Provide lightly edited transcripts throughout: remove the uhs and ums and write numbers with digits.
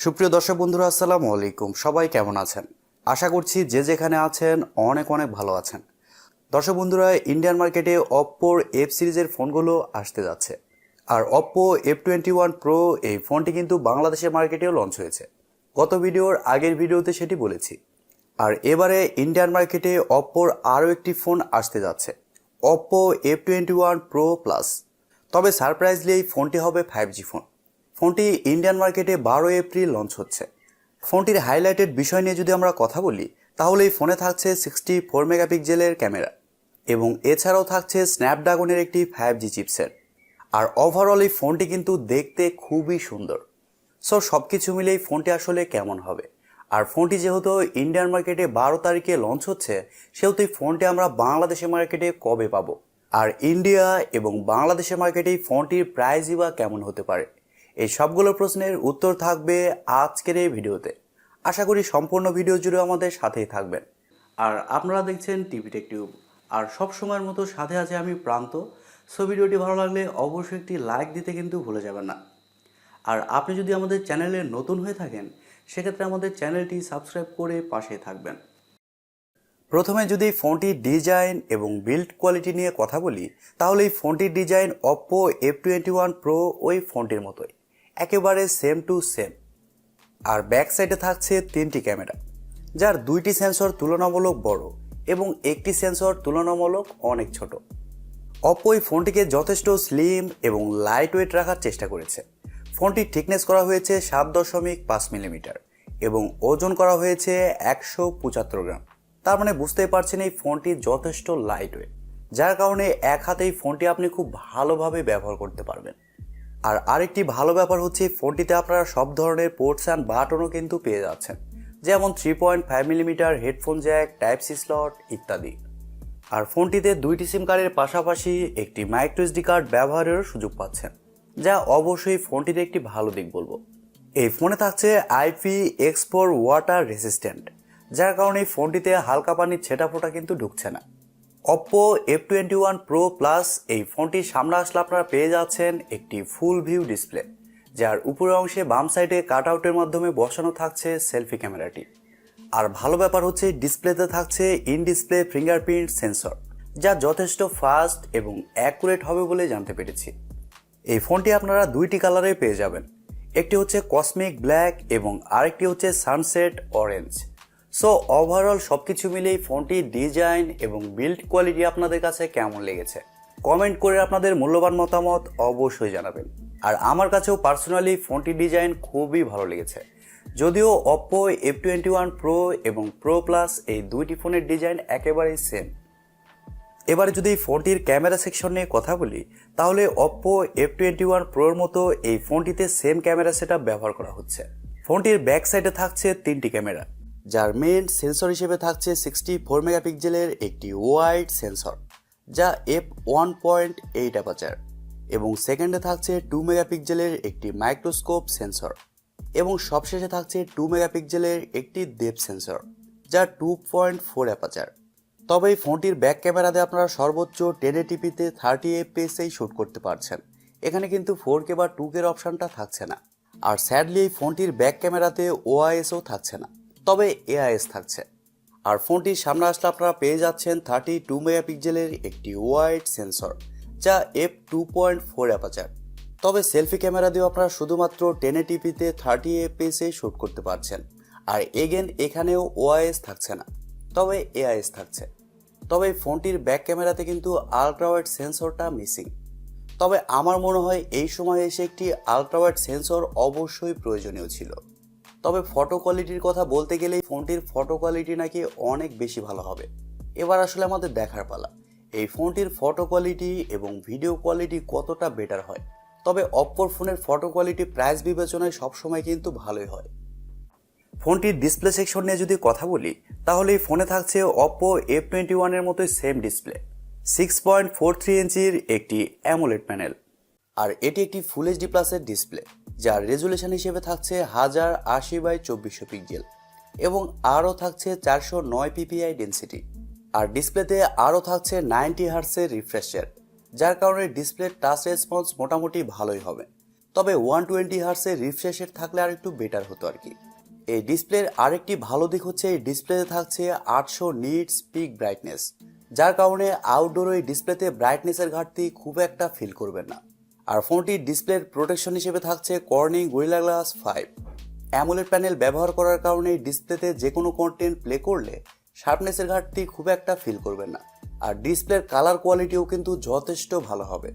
সুপ্রিয় দর্শক বন্ধুরা, আসসালামু আলাইকুম। সবাই কেমন আছেন? আশা করছি যে যেখানে আছেন অনেক ভালো আছেন। দর্শক বন্ধুরা, ইন্ডিয়ান মার্কেটে অপ্পোর এফ সিরিজের ফোনগুলো আসতে যাচ্ছে। আর অপ্পো F21 Pro এই ফোনটি কিন্তু বাংলাদেশের মার্কেটেও লঞ্চ হয়েছে। গত ভিডিওর আগের ভিডিওতে সেটি বলেছি। আর এবারে ইন্ডিয়ান মার্কেটে অপ্পোর আরও একটি ফোন আসতে যাচ্ছে, অপ্পো F21 Pro Plus। তবে সারপ্রাইজলি এই ফোনটি হবে 5G ফোন। ফোনটি ইন্ডিয়ান মার্কেটে 12 এপ্রিল লঞ্চ হচ্ছে। ফোনটির হাইলাইটেড বিষয় নিয়ে যদি আমরা কথা বলি, তাহলে এই ফোনে থাকছে 64 মেগাপিক্সেলের ক্যামেরা এবং এছাড়াও থাকছে স্ন্যাপড্রাগনের একটি 5G চিপসেট। আর ওভারঅল এই ফোনটি কিন্তু দেখতে খুবই সুন্দর। সো সব কিছু মিলে এই ফোনটি আসলে কেমন হবে, আর ফোনটি যেহেতু ইন্ডিয়ান মার্কেটে 12 তারিখে লঞ্চ হচ্ছে, সেহেতু এই ফোনটি আমরা বাংলাদেশের মার্কেটে কবে পাবো, আর ইন্ডিয়া এবং বাংলাদেশের মার্কেটে এই ফোনটির প্রাইসই বা কেমন হতে পারে, এই সবগুলো প্রশ্নের উত্তর থাকবে আজকের এই ভিডিওতে। আশা করি সম্পূর্ণ ভিডিও জুড়ে আমাদের সাথেই থাকবেন। আর আপনারা দেখছেন টিভি টেক টিউব, আর সব সময়ের মতো সাথে আছে আমি প্রান্ত। সো ভিডিওটি ভালো লাগলে অবশ্যই একটি লাইক দিতে কিন্তু ভুলে যাবেন না। আর আপনি যদি আমাদের চ্যানেলে নতুন হয়ে থাকেন, সেক্ষেত্রে আমাদের চ্যানেলটি সাবস্ক্রাইব করে পাশে থাকবেন। প্রথমে যদি ফোনটির ডিজাইন এবং বিল্ড কোয়ালিটি নিয়ে কথা বলি, তাহলে এই ফোনটির ডিজাইন অপ্পো F21 Pro ওই ফোনটির মতোই, একেবারে সেম টু সেম। আর ব্যাক সাইডে থাকছে 3টি ক্যামেরা, যার 2টি সেন্সর তুলনামূলক বড় এবং একটি সেন্সর তুলনামূলক অনেক ছোট। অপ্পো এই ফোনটিকে যথেষ্ট স্লিম এবং লাইট ওয়েট রাখার চেষ্টা করেছে। ফোনটির থিকনেস করা হয়েছে 7.5 মিলিমিটার এবং ওজন করা হয়েছে 175 গ্রাম। তার মানে বুঝতেই পারছেন এই ফোনটি যথেষ্ট লাইট ওয়েট, যার কারণে এক হাতে এই ফোনটি আপনি খুব ভালোভাবে ব্যবহার করতে পারবেন। আর আরেকটি ভালো ব্যাপার হচ্ছে ফোনটিতে আপনারা সব ধরনের পোর্টস অ্যান্ড বাটনও কিন্তু পেয়ে যাচ্ছেন, যেমন 3.5 millimetre headphone jack, type C slot ইত্যাদি। আর ফোনটিতে 2টি সিম কার্ডের পাশাপাশি একটি মাইক্রো এসডি কার্ড ব্যবহারেরও সুযোগ পাচ্ছেন, যা অবশ্যই ফোনটির একটি ভালো দিক বলবো। এই ফোনে থাকছে IP-X4 ওয়াটার রেসিস্ট্যান্ট, যার কারণে এই ফোনটিতে হালকা পানির ছেটাফোটা কিন্তু ঢুকছে না। অপ্পো F21 Pro Plus এই ফোনটির সামনে আসলে আপনারা পেয়ে যাচ্ছেন একটি ফুল ভিউ ডিসপ্লে, যার উপরের অংশে বাম সাইডে কাট আউটের মাধ্যমে বসানো থাকছে সেলফি ক্যামেরাটি। আর ভালো ব্যাপার হচ্ছে ডিসপ্লেতে থাকছে ইন ডিসপ্লে ফিঙ্গারপ্রিন্ট সেন্সর, যা যথেষ্ট ফাস্ট এবং অ্যাকুরেট হবে বলে জানতে পেরেছি। এই ফোনটি আপনারা 2টি কালারে পেয়ে যাবেন, একটি হচ্ছে কসমিক ব্ল্যাক এবং আরেকটি হচ্ছে সানসেট অরেঞ্জ। সো ওভারঅল সব কিছু মিলিয়ে ফোনটির ডিজাইন এবং বিল্ড কোয়ালিটি আপনাদের কাছে কেমন লেগেছে কমেন্ট করে আপনাদের মূল্যবান মতামত অবশ্যই জানাবেন। আর আমার কাছেও পার্সোনালি ফোনটির ডিজাইন খুবই ভালো লেগেছে, যদিও অপ্পো F21 Pro এবং Pro Plus এই 2টি ফোনের ডিজাইন একেবারেই সেম। এবারে যদি ফোনটির ক্যামেরা সেকশন নিয়ে কথা বলি, তাহলে অপ্পো F21 Proর মতো এই ফোনটিতে সেম ক্যামেরা সেটআপ ব্যবহার করা হচ্ছে। ফোনটির ব্যাক সাইডে থাকছে 3টি ক্যামেরা, যার মেইন সেন্সর হিসেবে থাকছে 64 মেগাপিক্সেলের একটি ওয়াইড সেন্সর, যা f1.8 অ্যাপারচার, এবং সেকেন্ডে থাকছে 2 মেগাপিক্সেলের একটি মাইক্রোস্কোপ সেন্সর, এবং সবশেষে থাকছে 2 মেগাপিক্সেলের একটি ডেপথ সেন্সর, যা 2.4 অ্যাপারচার। তবে এই ফোনটির ব্যাক ক্যামেরাতে আপনারা সর্বোচ্চ 1080pতে 30 fps শ্যুট করতে পারছেন। এখানে কিন্তু 4K বা 2K অপশনটা থাকছে না। আর স্যাডলি এই ফোনটির ব্যাক ক্যামেরাতে ওআইএসও থাকছে না, তবে এআইএস থাকছে। আর ফোনটির সামনে আসলে আপনারা পেয়ে যাচ্ছেন 32 মেগাপিক্সেলের একটি ওয়াইড সেন্সর, যা f2.4 অ্যাপারচার। তবে সেলফি ক্যামেরা দিয়েও আপনারা শুধুমাত্র 1080pতে 30 fps শ্যুট করতে পারছেন। আর এগেন এখানেও ওআইএস থাকছে না, তবে এআইএস থাকছে। তবে ফোনটির ব্যাক ক্যামেরাতে কিন্তু আলট্রা ওয়াইড সেন্সরটা মিসিং। তবে আমার মনে হয় এই সময় এসে একটি আলট্রা ওয়াইড সেন্সর অবশ্যই প্রয়োজনীয় ছিল। তবে ফটো কোয়ালিটির কথা বলতে গেলেই ফোনটির ফটো কোয়ালিটি নাকি অনেক বেশি ভালো হবে। এবার আসলে আমাদের দেখার পালা এই ফোনটির ফটো কোয়ালিটি এবং ভিডিও কোয়ালিটি কতটা বেটার হয়। তবে অপ্পোর ফোনের ফটো কোয়ালিটি প্রাইস বিবেচনায় সবসময় কিন্তু ভালোই হয়। ফোনটির ডিসপ্লে সেকশন নিয়ে যদি কথা বলি, তাহলে এই ফোনে থাকছে অপ্পো F21 এর মতোই সেম ডিসপ্লে, 6.43 ইঞ্চির একটি AMOLED প্যানেল। আর এটি একটি ফুল এইচডি প্লাসের ডিসপ্লে, যার রেজুলেশন হিসেবে থাকছে 1080x2400 পিক্সেল এবং আরও থাকছে 409 ppi ডেন্সিটি। আর ডিসপ্লেতে আরও থাকছে 90 হার্টজের রিফ্রেশ রেট, যার কারণে ডিসপ্লের টাচ রেসপন্স মোটামুটি ভালোই হবে। তবে 120 হার্টসের রিফ্রেশ রেট থাকলে আর একটু বেটার হতো আর কি। এই ডিসপ্লের আরেকটি ভালো দিক হচ্ছে এই ডিসপ্লেতে থাকছে 800 নিটস পিক ব্রাইটনেস, যার কারণে আউটডোর ওই ডিসপ্লেতে ব্রাইটনেসের ঘাটতি খুব একটা ফিল করবেন না। আর ফোনটির ডিসপ্লের প্রোটেকশন হিসেবে থাকছে Corning gorilla glass 5। AMOLED panel ব্যবহার করার কারণে ডিসপ্লেতে যে কোনো কন্টেন্ট প্লে করলে শার্পনেসের ঘাটতি খুব একটা ফিল করবেন না। আর ডিসপ্লের কালার কোয়ালিটিও কিন্তু যথেষ্ট ভালো হবে।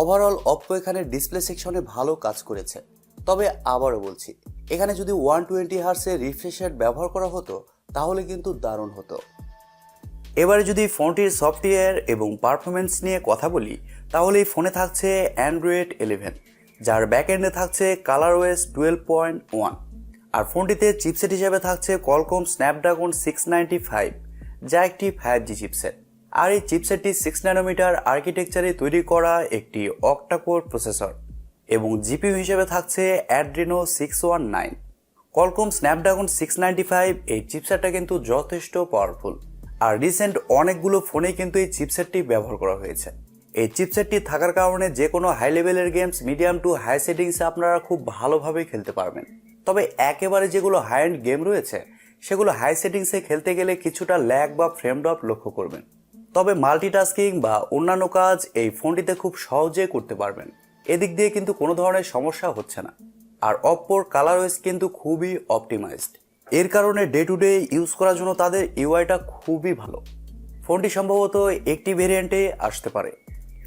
ওভারঅল অপ্পো এখানে ডিসপ্লে সেকশনে ভালো কাজ করেছে। তবে আবারও বলছি, এখানে যদি 120 হার্টসের রিফ্রেশ রেট ব্যবহার করা হতো তাহলে কিন্তু দারুণ হতো। এবারে যদি ফোনটির সফটওয়্যার এবং পারফরমেন্স নিয়ে কথা বলি, তাহলে এই ফোনে থাকছে অ্যান্ড্রয়েড 11, যার ব্যাকএন্ডে থাকছে কালারওয়েস 12.1। আর ফোনটিতে চিপসেট হিসেবে থাকছে Qualcomm Snapdragon 695, যা একটি 5G চিপসেট। আর এই চিপসেটটি 6 ন্যানোমিটার আর্কিটেকচারে তৈরি করা একটি অক্টা-কোর প্রসেসর এবং জিপিইউ হিসেবে থাকছে Adreno 619। Qualcomm Snapdragon 695 এই চিপসেটটা কিন্তু যথেষ্ট পাওয়ারফুল। আর রিসেন্ট অনেকগুলো ফোনেই কিন্তু এই চিপসেটটি ব্যবহার করা হয়েছে। এই চিপসেটটি থাকার কারণে যে কোনো হাই লেভেলের গেমস মিডিয়াম টু হাই সেটিংসে আপনারা খুব ভালোভাবে খেলতে পারবেন। তবে একেবারে যেগুলো হাই এন্ড গেম রয়েছে সেগুলো হাই সেটিংসে খেলতে গেলে কিছুটা ল্যাগ বা ফ্রেম ড্রপ লক্ষ্য করবেন। তবে মাল্টিটাস্কিং বা অন্যান্য কাজ এই ফোনটিতে খুব সহজে করতে পারবেন, এদিক দিয়ে কিন্তু কোনো ধরনের সমস্যা হচ্ছে না। আর অপ্পোর কালারওয়েস কিন্তু খুবই অপটিমাইজড, এর কারণে ডে টু ডে ইউজ করার জন্য তাদের ইউআইটা খুবই ভালো। ফোনটি সম্ভবত একটি ভেরিয়েন্টে আসতে পারে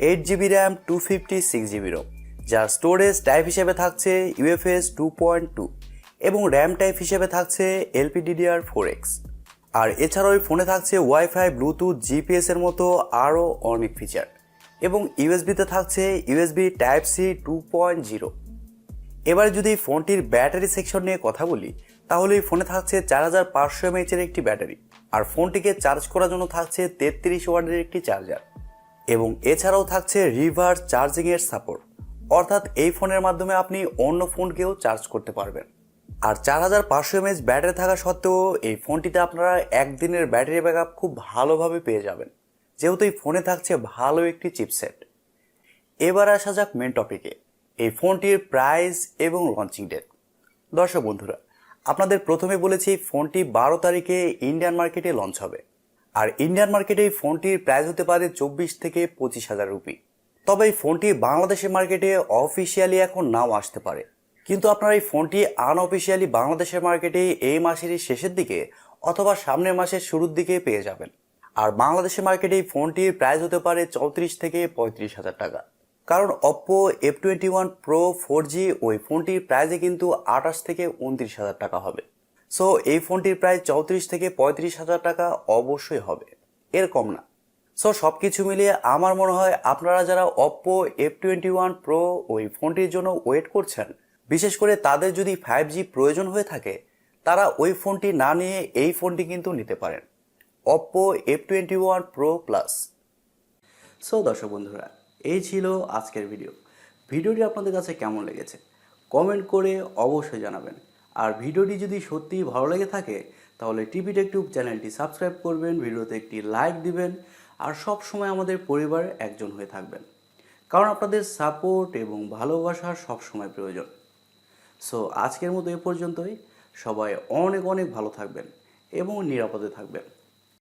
8GB র্যাম 256GB রোম, যার স্টোরেজ টাইপ হিসেবে থাকছে UFS 2.2 এবং র্যাম টাইপ হিসেবে থাকছে LPDDR4X। আর এছাড়াও এই ফোনে থাকছে ওয়াইফাই, ব্লুটুথ, জিপিএস এর মতো আরও অনেক ফিচার এবং ইউএসবিতে থাকছে USB Type-C 2.0। এবারে যদি ফোনটির ব্যাটারি সেকশন নিয়ে কথা বলি, তাহলে এই ফোনে থাকছে 4500 mAh এর একটি ব্যাটারি। আর ফোনটিকে চার্জ করার জন্য থাকছে 33 ওয়াটের একটি চার্জার এবং এছাড়াও থাকছে রিভার্স চার্জিং এর সাপোর্ট, অর্থাৎ এই ফোনের মাধ্যমে আপনি অন্য ফোনকেও চার্জ করতে পারবেন। আর 4500 mAh ব্যাটারি থাকা সত্ত্বেও এই ফোনটিতে আপনারা একদিনের ব্যাটারি ব্যাকআপ খুব ভালোভাবে পেয়ে যাবেন, যেহেতু এই ফোনে থাকছে ভালো একটি চিপসেট। এবার আসা যাক মেন টপিকে, এই ফোনটির প্রাইস এবং লঞ্চিং ডেট। দর্শক বন্ধুরা, আপনাদের প্রথমে বলেছি ফোনটি 12 তারিখে ইন্ডিয়ান মার্কেটে লঞ্চ হবে। আর ইন্ডিয়ান মার্কেটে এই ফোনটির প্রাইস হতে পারে 24 থেকে 25,000 রুপি। তবে এই ফোনটি বাংলাদেশের মার্কেটে অফিসিয়ালি এখন নাও আসতে পারে, কিন্তু আপনারা এই ফোনটি আনঅফিসিয়ালি বাংলাদেশের মার্কেটে এই মাসেরই শেষের দিকে অথবা সামনের মাসের শুরুর দিকে পেয়ে যাবেন। আর বাংলাদেশের মার্কেটে এই ফোনটির প্রাইস হতে পারে 34 থেকে 35,000 টাকা, কারণ Oppo F21 Pro 4G ওই ফোনটির প্রাইসে কিন্তু 28 থেকে 29,000 টাকা হবে। সো এই ফোনটির প্রাইস 34 থেকে 35,000 টাকা অবশ্যই হবে, এর কম না। সো সব কিছু মিলিয়ে আমার মনে হয় আপনারা যারা Oppo F21 Pro ওই ফোনটির জন্য ওয়েট করছেন, বিশেষ করে তাদের যদি 5G প্রয়োজন হয়ে থাকে, তারা ওই ফোনটি না নিয়ে এই ফোনটি কিন্তু নিতে পারেন, Oppo F21 Pro Plus। So দর্শক বন্ধুরা, এই ছিল আজকের ভিডিওটি আপনাদের কাছে কেমন লেগেছে কমেন্ট করে অবশ্যই জানাবেন। আর ভিডিওটি যদি সত্যিই ভালো লেগে থাকে তাহলে টিভি টেক টিউব চ্যানেলটি সাবস্ক্রাইব করবেন, ভিডিওতে একটি লাইক দিবেন আর সব সময় আমাদের পরিবারের একজন হয়ে থাকবেন, কারণ আপনাদের সাপোর্ট এবং ভালোবাসা সব সময় প্রয়োজন। সো আজকের মতো এ পর্যন্তই। সবাই অনেক অনেক ভালো থাকবেন এবং নিরাপদে থাকবেন।